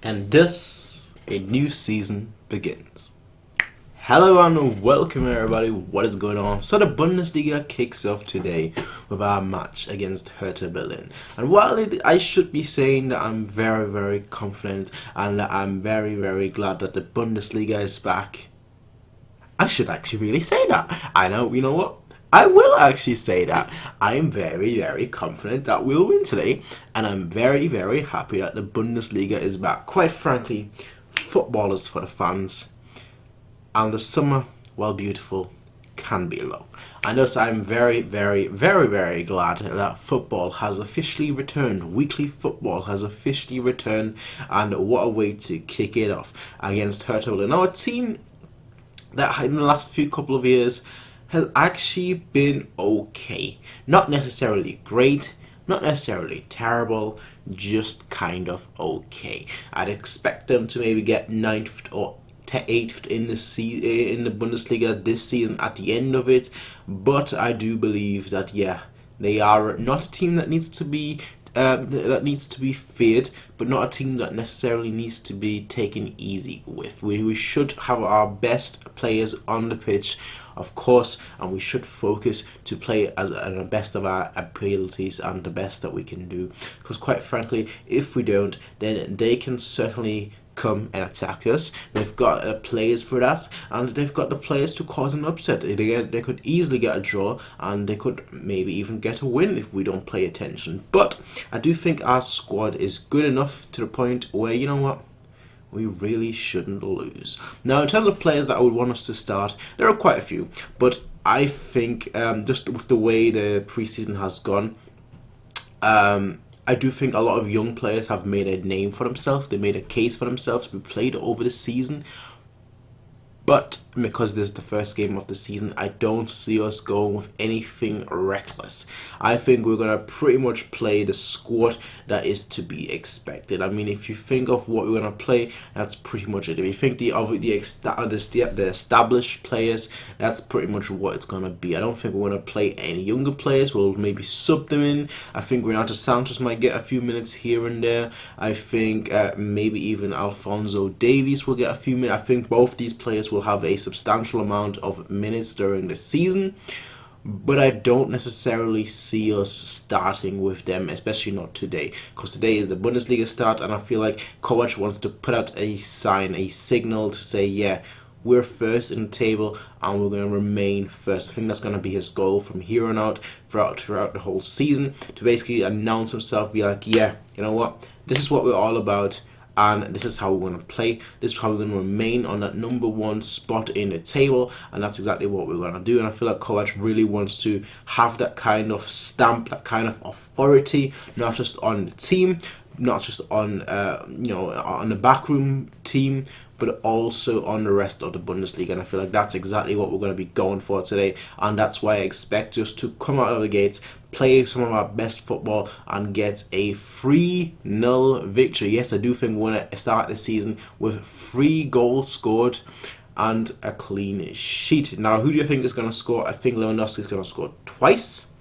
And thus, a new season begins. Hello and welcome everybody, what is going on? So the Bundesliga kicks off today with our match against Hertha Berlin. And while I should be saying that I'm very confident and that I'm very glad that the Bundesliga is back, I should actually really say that. I know, you know what? I will actually say that. I am very confident that we'll win today, and I'm very happy that the Bundesliga is back. Quite frankly, football is for the fans, and the summer, while beautiful, can be long. And thus I'm very glad that football has officially returned. Weekly football has officially returned, and what a way to kick it off against Hertha. Now, a team that in the last few couple of years has actually been okay. Not necessarily great, not necessarily terrible, just kind of okay. I'd expect them to maybe get 9th or 8th in the Bundesliga this season at the end of it, but I do believe that they are not a team that needs to be feared, but not a team that necessarily needs to be taken easy with. We should have our best players on the pitch, of course, and we should focus to play as the best of our abilities and the best that we can do. Because quite frankly, if we don't, then they can certainly come and attack us. They've got players for that, and they've got the players to cause an upset. They could easily get a draw, and they could maybe even get a win if we don't pay attention. But I do think our squad is good enough to the point where, you know what, we really shouldn't lose. Now, in terms of players that I would want us to start, there are quite a few, but I think just with the way the preseason has gone, I do think a lot of young players have made a name for themselves. They made a case for themselves to be played over the season. But because this is the first game of the season, I don't see us going with anything reckless. I think we're going to pretty much play the squad that is to be expected. I mean, if you think of what we're going to play, that's pretty much it. If you think the established players, that's pretty much what it's going to be. I don't think we're going to play any younger players. We'll maybe sub them in. I think Renato Sanchez might get a few minutes here and there. I think maybe even Alphonso Davies will get a few minutes. I think both these players will have a substantial amount of minutes during the season, but I don't necessarily see us starting with them, especially not today, because today is the Bundesliga start, and I feel like Kovac wants to put out a signal to say, yeah, we're first in the table and we're going to remain first. I think that's going to be his goal from here on out throughout the whole season, to basically announce himself, be like, yeah, you know what, this is what we're all about, and this is how we're going to play. This is how we're going to remain on that number one spot in the table, and that's exactly what we're going to do. And I feel like Kovac really wants to have that kind of stamp, that kind of authority, not just on the team, not just on on the backroom team, but also on the rest of the Bundesliga. And I feel like that's exactly what we're going to be going for today, and that's why I expect us to come out of the gates, play some of our best football, and get a 3-0 victory. Yes, I do think we're going to start the season with 3 goals scored and a clean sheet. Now, who do you think is going to score? I think Lewandowski is going to score twice,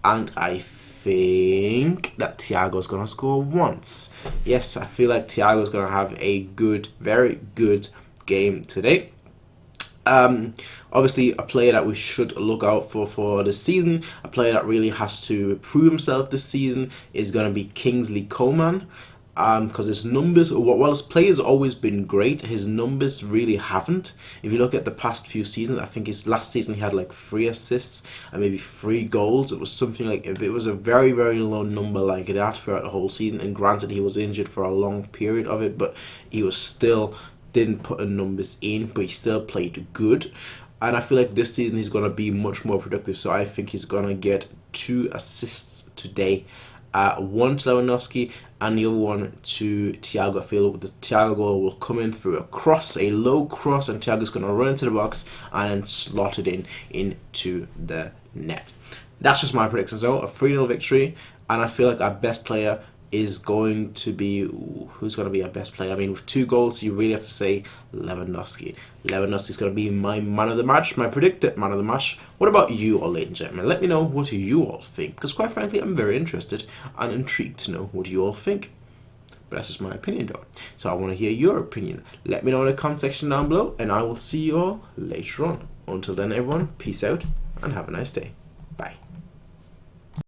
and I think that Thiago is going to score once. Yes, I feel like Thiago is going to have a very good game today. Obviously, a player that we should look out for this season, a player that really has to prove himself this season, is going to be Kingsley Coman. Because his numbers, while his play has always been great, his numbers really haven't. If you look at the past few seasons, I think his last season he had like 3 assists and maybe 3 goals. It was something like, if it was a very low number like that throughout the whole season. And granted, he was injured for a long period of it, but he was still didn't put the numbers in, but he still played good. And I feel like this season he's going to be much more productive. So I think he's going to get 2 assists today. One to Lewandowski and the other one to Thiago. I feel the Thiago goal will come in through a low cross, and Thiago's going to run into the box and then slot it into the net. That's just my prediction. So a 3-0 victory, and I feel like our best player is going to be, who's going to be our best player? I mean, with 2 goals, you really have to say Lewandowski. Lewandowski's going to be my man of the match, my predicted man of the match. What about you all, ladies and gentlemen? Let me know what you all think, because quite frankly, I'm very interested and intrigued to know what you all think. But that's just my opinion though. So I want to hear your opinion. Let me know in the comment section down below, and I will see you all later on. Until then, everyone, peace out and have a nice day. Bye.